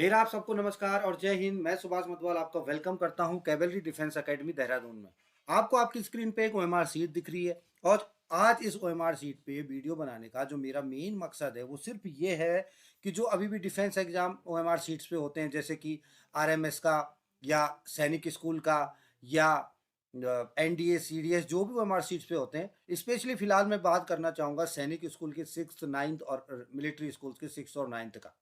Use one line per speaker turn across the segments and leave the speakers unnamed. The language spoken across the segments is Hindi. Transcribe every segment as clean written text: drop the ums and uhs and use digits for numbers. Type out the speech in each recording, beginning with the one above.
मेरा आप सबको नमस्कार और जय हिंद। मैं सुभाष मतवाल आपका वेलकम करता हूं कैवेलरी डिफेंस एकेडमी देहरादून में। आपको आपकी स्क्रीन पे एक ओएमआर सीट दिख रही है और आज इस ओएमआर सीट पे वीडियो बनाने का जो मेरा मेन मकसद है वो सिर्फ ये है कि जो अभी भी डिफेंस एग्जाम ओएमआर सीट्स पे होते हैं, जैसे कि आरएमएस का या सैनिक स्कूल का या एनडीए सीडीएस, जो भी ओएमआर सीट्स पे होते हैं, स्पेशली फिलहाल मैं बात करना चाहूँगा सैनिक स्कूल के 6th 9th और मिलिट्री स्कूल्स के 6th और 9th का।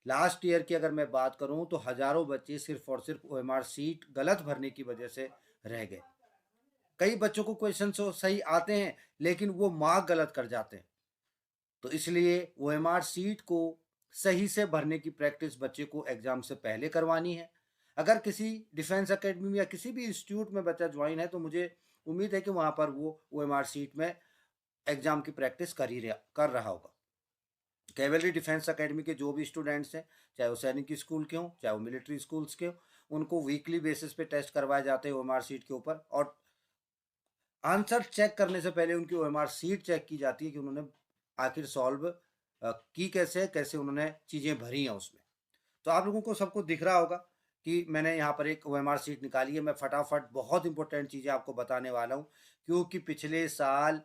लास्ट ईयर की अगर मैं बात करूं तो हजारों बच्चे सिर्फ और सिर्फ ओएमआर सीट गलत भरने की वजह से रह गए। कई बच्चों को क्वेश्चन तो सही आते हैं लेकिन वो मार्क गलत कर जाते हैं। तो इसलिए ओएमआर सीट को सही से भरने की प्रैक्टिस बच्चे को एग्जाम से पहले करवानी है। अगर किसी डिफेंस एकेडमी में या किसी भी इंस्टीट्यूट में बच्चा ज्वाइन है तो मुझे उम्मीद है कि वहां पर वो ओएमआर सीट में एग्जाम की प्रैक्टिस कर रहा होगा। कैवेलरी डिफेंस एकेडमी के जो भी स्टूडेंट्स हैं, चाहे वो सैनिक स्कूल के हों चाहे वो मिलिट्री स्कूल्स के हों, उनको वीकली बेसिस पे टेस्ट करवाए जाते हैं ओएमआर सीट के ऊपर, और आंसर चेक करने से पहले उनकी ओएमआर सीट चेक की जाती है कि उन्होंने आखिर सॉल्व की कैसे कैसे उन्होंने चीज़ें भरी हैं उसमें। तो आप लोगों को सबको दिख रहा होगा कि मैंने यहाँ पर एक ओएमआर सीट निकाली है। मैं फटाफट बहुत इंपॉर्टेंट चीज़ें आपको बताने वाला हूँ, क्योंकि पिछले साल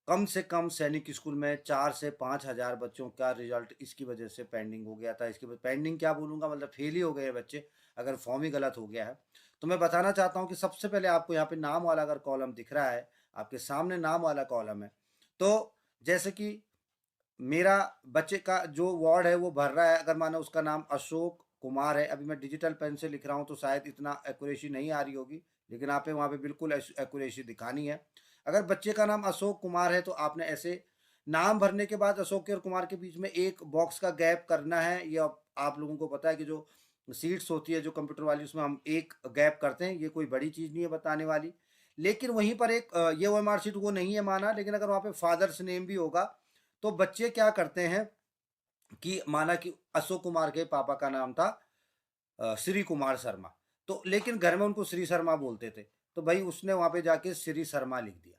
कम से कम सैनिक स्कूल में 4 से 5 हज़ार बच्चों का रिजल्ट इसकी वजह से पेंडिंग हो गया था। इसके बाद पेंडिंग क्या बोलूँगा, मतलब फेल ही हो गए हैं बच्चे, अगर फॉर्म ही गलत हो गया है। तो मैं बताना चाहता हूँ कि सबसे पहले आपको यहाँ पे नाम वाला अगर कॉलम दिख रहा है, आपके सामने नाम वाला कॉलम है, तो जैसे कि मेरा बच्चे का जो वार्ड है वो भर रहा है, अगर मानो उसका नाम अशोक कुमार है, अभी मैं डिजिटल पेन से लिख रहा हूँ तो शायद इतना एक्यूरेसी नहीं आ रही होगी, लेकिन आपे वहाँ पे बिल्कुल एक्यूरेसी दिखानी है। अगर बच्चे का नाम अशोक कुमार है तो आपने ऐसे नाम भरने के बाद अशोक के और कुमार के बीच में एक बॉक्स का गैप करना है। ये आप लोगों को पता है कि जो सीट्स होती है जो कंप्यूटर वाली, उसमें हम एक गैप करते हैं, ये कोई बड़ी चीज़ नहीं है बताने वाली। लेकिन वहीं पर एक ये ओएमआर सीट वो नहीं है माना, लेकिन अगर वहाँ पे फादर्स नेम भी होगा तो बच्चे क्या करते हैं कि माना कि अशोक कुमार के पापा का नाम था श्री कुमार शर्मा, तो लेकिन घर में उनको श्री शर्मा बोलते थे, तो भाई उसने वहां पे जाके श्री शर्मा लिख दिया।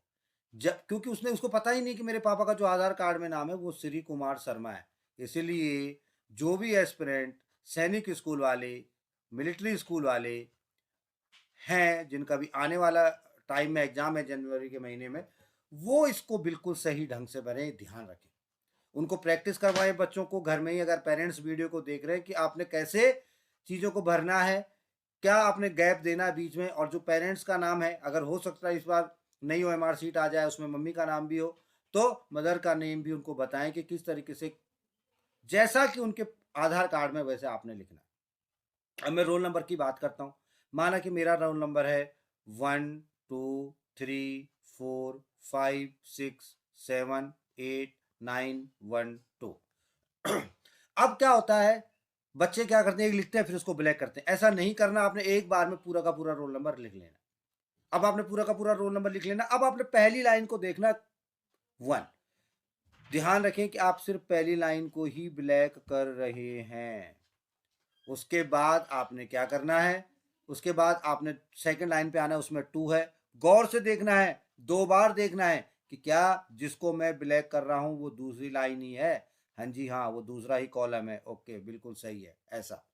जब क्योंकि उसने उसको पता ही नहीं कि मेरे पापा का जो आधार कार्ड में नाम है वो श्री कुमार शर्मा है। इसलिए जो भी एस्पिरेंट सैनिक स्कूल वाले, मिलिट्री स्कूल वाले हैं, जिनका भी आने वाला टाइम में एग्जाम है जनवरी के महीने में, वो इसको बिल्कुल सही ढंग से भरें, ध्यान रखें। उनको प्रैक्टिस करवाएं बच्चों को घर में ही। अगर पेरेंट्स वीडियो को देख रहे हैं कि आपने कैसे चीज़ों को भरना है, क्या आपने गैप देना है बीच में, और जो पेरेंट्स का नाम है, अगर हो सकता है इस बार नई ओएमआर सीट आ जाए उसमें मम्मी का नाम भी हो, तो मदर का नेम भी उनको बताएं कि किस तरीके से, जैसा कि उनके आधार कार्ड में वैसे आपने लिखना है। अब मैं रोल नंबर की बात करता हूँ। माना कि मेरा रोल नंबर है 1 2 3 4 5 6 7 8 9 1 2। अब क्या होता है, बच्चे क्या करते हैं, एक लिखते हैं फिर उसको ब्लैक करते हैं। ऐसा नहीं करना, आपने एक बार में पूरा का पूरा रोल नंबर लिख लेना। अब आपने पूरा का पूरा रोल नंबर लिख लेना। अब आपने पहली लाइन को देखना 1। ध्यान रखें कि आप सिर्फ पहली लाइन को ही ब्लैक कर रहे हैं। उसके बाद आपने क्या करना है, उसके बाद आपने सेकंड लाइन पे आना है, उसमें 2 है। गौर से देखना है, 2 बार देखना है कि क्या जिसको मैं ब्लैक कर रहा हूं वो दूसरी लाइन ही है। हाँ जी, हाँ, वो दूसरा ही कॉलम है। ओके, बिल्कुल सही है, ऐसा।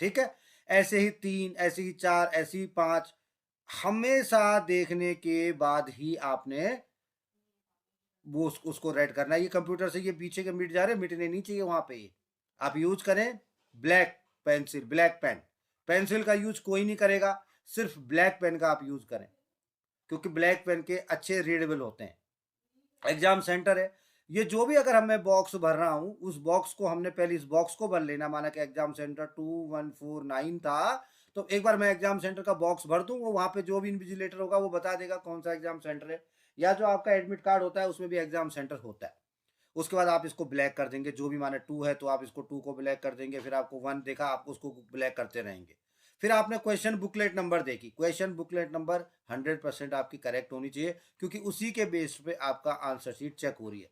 ठीक है। ऐसे ही 3, ऐसे ही 4, ऐसे ही 5, हमेशा देखने के बाद ही आपने वो उसको रेड करना है। ये कंप्यूटर से ये पीछे के मिट जा रहे, मिटने नहीं चाहिए वहां पे। आप यूज करें black pencil, black pen. Pencil का यूज कोई नहीं करेगा, सिर्फ ब्लैक पेन का आप यूज करें, क्योंकि ब्लैक पेन के अच्छे रीडेबल होते हैं। एग्जाम सेंटर है, ये जो भी अगर मैं बॉक्स भर रहा हूं उस बॉक्स को हमने पहले इस बॉक्स को भर लेना। माना कि एग्जाम सेंटर 2149 था, तो एक बार मैं एग्जाम सेंटर का बॉक्स भर दूं, वो वहां पे जो भी इन्विजिलेटर होगा वो बता देगा कौन सा एग्जाम सेंटर है। या जो आपका एडमिट कार्ड होता है उसमें भी एग्जाम सेंटर होता है। उसके बाद आप इसको ब्लैक कर देंगे, जो भी माने 2 है तो आप इसको 2 को ब्लैक कर देंगे, फिर आपको 1 देखा आप उसको ब्लैक करते रहेंगे। फिर आपने क्वेश्चन बुकलेट नंबर देखी, क्वेश्चन बुकलेट नंबर 100% आपकी करेक्ट होनी चाहिए, क्योंकि उसी के बेस पे आपका आंसर शीट चेक हो रही है।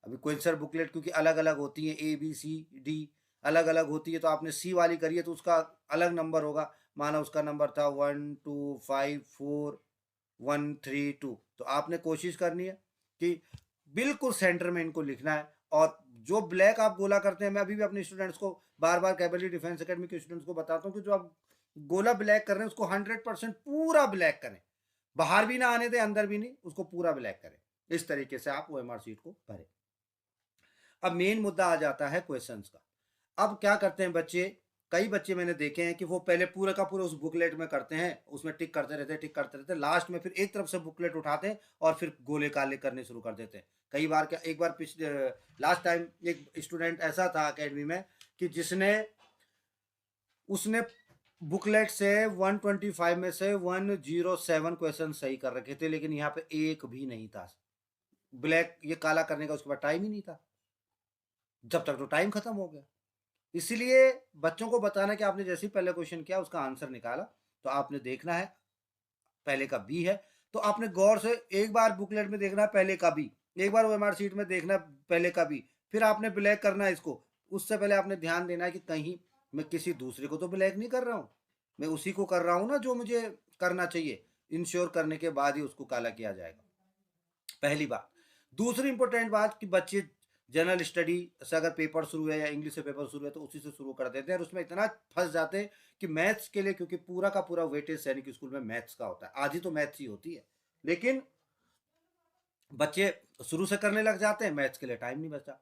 अभी क्वेश्चन बुकलेट क्योंकि अलग अलग होती है, ए बी सी डी अलग अलग होती है, तो आपने सी वाली करी है तो उसका अलग नंबर होगा। माना उसका नंबर था 1 2 5 4 1 3 2, तो आपने कोशिश करनी है कि बिल्कुल सेंटर में इनको लिखना है और जो ब्लैक आप गोला करते हैं, मैं अभी भी अपने स्टूडेंट्स को बार बार कैवेलरी डिफेंस एकेडमी के स्टूडेंट्स को बताता हूँ कि जो आप गोला ब्लैक कर रहे हैं उसको 100% पूरा ब्लैक करें, बाहर भी ना आने दें, अंदर भी नहीं, उसको पूरा ब्लैक करें। इस तरीके से आप ओएमआर शीट को भरें। अब मेन मुद्दा आ जाता है क्वेश्चंस का। अब क्या करते हैं बच्चे, कई बच्चे मैंने देखे हैं कि वो पहले पूरा का पूरा उस बुकलेट में करते हैं, उसमें टिक करते रहते हैं, टिक करते रहते हैं, लास्ट में फिर एक तरफ से बुकलेट उठाते हैं और फिर गोले काले करने शुरू कर देते हैं। कई बार क्या, एक बार पिछले लास्ट टाइम एक स्टूडेंट ऐसा था अकेडमी में कि जिसने उसने बुकलेट से 125 में से 107 क्वेश्चन सही कर रखे थे, लेकिन यहाँ पे एक भी नहीं था ब्लैक, ये काला करने का उसके पास टाइम ही नहीं था, जब तक तो टाइम खत्म हो गया। इसलिए बच्चों को बताना कि आपने जैसे ही पहले क्वेश्चन किया उसका आंसर निकाला तो आपने देखना है पहले का बी है, तो आपने गौर से एक बार बुकलेट में देखना है पहले का बी, एक बार ओएमआर शीट में देखना है पहले का बी, फिर आपने ब्लैक करना है इसको। उससे पहले आपने ध्यान देना है कि कहीं मैं किसी दूसरे को तो ब्लैक नहीं कर रहा हूँ, मैं उसी को कर रहा हूँ ना जो मुझे करना चाहिए। इंश्योर करने के बाद ही उसको काला किया जाएगा, पहली बात। दूसरी इंपॉर्टेंट बात कि बच्चे जनरल स्टडी से अगर पेपर शुरू है या इंग्लिश से पेपर शुरू है तो उसी से शुरू कर देते हैं और उसमें इतना फंस जाते हैं कि मैथ्स के लिए, क्योंकि पूरा का पूरा वेटेज सैनिक स्कूल में मैथ्स का होता है, आधी तो मैथ्स ही होती है, लेकिन बच्चे शुरू से करने लग जाते हैं, मैथ्स के लिए टाइम नहीं बचा।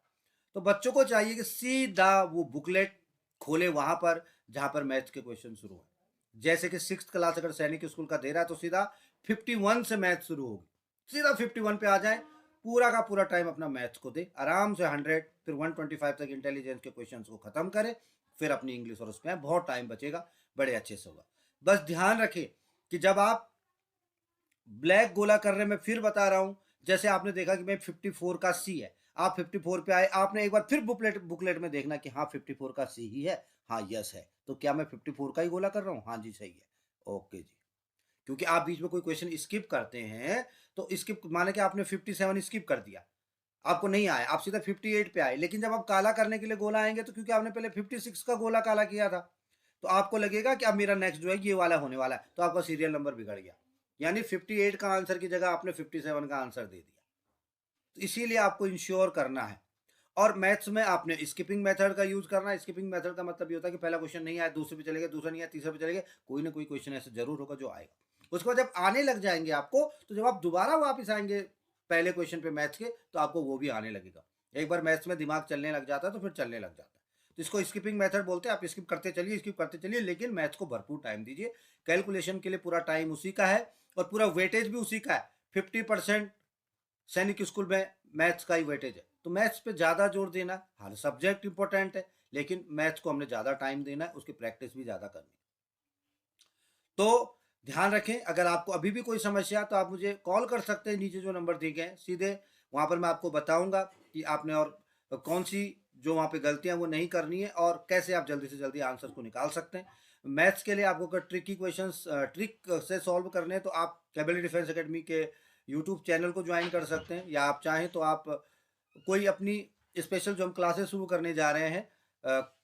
तो बच्चों को चाहिए कि सीधा वो बुकलेट खोले वहां पर जहां पर मैथ्स के क्वेश्चन शुरू है। जैसे कि 6th क्लास अगर सैनिक स्कूल का दे रहा है तो सीधा 51 से मैथ शुरू होगी, सीधा 51 पे आ जाए, पूरा का पूरा टाइम अपना मैथ्स को दे आराम से 100, फिर 125 तक इंटेलिजेंस के क्वेश्चन को खत्म करे, फिर अपनी इंग्लिश और उसमें बहुत टाइम बचेगा, बड़े अच्छे से होगा। बस ध्यान रखें कि जब आप ब्लैक गोला कर रहे, मैं फिर बता रहा हूं, जैसे आपने देखा कि मैं 54 का सी है, आप 54 पे आए, आपने एक बार फिर बुकलेट में देखना कि हाँ 54 का सी ही है, हाँ यस है, तो क्या मैं 54 का ही गोला कर रहा हूँ, हाँ जी सही है, ओके जी। क्योंकि आप बीच में कोई क्वेश्चन स्किप करते हैं तो स्किप माने कि आपने 57 स्किप कर दिया, आपको नहीं आया, आप सीधा 58 पे आए, लेकिन जब आप काला करने के लिए गोला आएंगे तो क्योंकि आपने पहले 56 का गोला काला किया था तो आपको लगेगा कि अब मेरा नेक्स्ट जो है ये वाला होने वाला है, तो आपका सीरियल नंबर बिगड़ गया, यानी 58 का आंसर की जगह आपने 57 का आंसर दे दिया। तो इसीलिए आपको इंश्योर करना है। और मैथ्स में आपने स्किपिंग मेथड का यूज करना है। स्किपिंग मेथड का मतलब ये होता है कि पहला क्वेश्चन नहीं आया दूसरे पे चले गए, दूसरा नहीं आया तीसरे पे चले गए, कोई ना कोई क्वेश्चन ऐसे जरूर होगा जो आएगा। उसके बाद जब आने लग जाएंगे आपको, तो जब आप दोबारा वापस आएंगे पहले क्वेश्चन पे मैथ्स के, तो आपको वो भी आने लगेगा। एक बार मैथ्स में दिमाग चलने लग जाता है तो फिर चलने लग जाता है। तो इसको स्किपिंग मेथड बोलते हैं। आप स्किप करते चलिए, लेकिन मैथ्स को भरपूर टाइम दीजिए। कैलकुलेशन के लिए पूरा टाइम उसी का है और पूरा वेटेज भी उसी का है। 50% सैनिक स्कूल में मैथ्स का ही वेटेज है, तो मैथ्स पे ज़्यादा जोर देना। हर सब्जेक्ट इंपॉर्टेंट है, लेकिन मैथ्स को हमने ज़्यादा टाइम देना है, उसकी प्रैक्टिस भी ज़्यादा करनी है। तो ध्यान रखें, अगर आपको अभी भी कोई समस्या तो आप मुझे कॉल कर सकते हैं, नीचे जो नंबर दिए गए हैं सीधे वहाँ पर मैं आपको बताऊंगा कि आपने और कौन सी जो वहाँ पे गलतियाँ वो नहीं करनी है और कैसे आप जल्दी से जल्दी आंसर को निकाल सकते हैं। मैथ्स के लिए आपको अगर ट्रिकी क्वेश्चंस ट्रिक से सॉल्व करने हैं तो आप कैबल डिफेंस एकेडमी के यूट्यूब चैनल को ज्वाइन कर सकते हैं, या आप चाहें तो आप कोई अपनी स्पेशल जो हम क्लासेस शुरू करने जा रहे हैं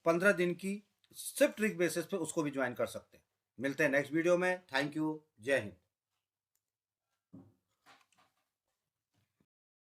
15 दिन की सिर्फ ट्रिक बेसिस पे, उसको भी ज्वाइन कर सकते हैं। मिलते हैं नेक्स्ट वीडियो में। थैंक यू, जय हिंद।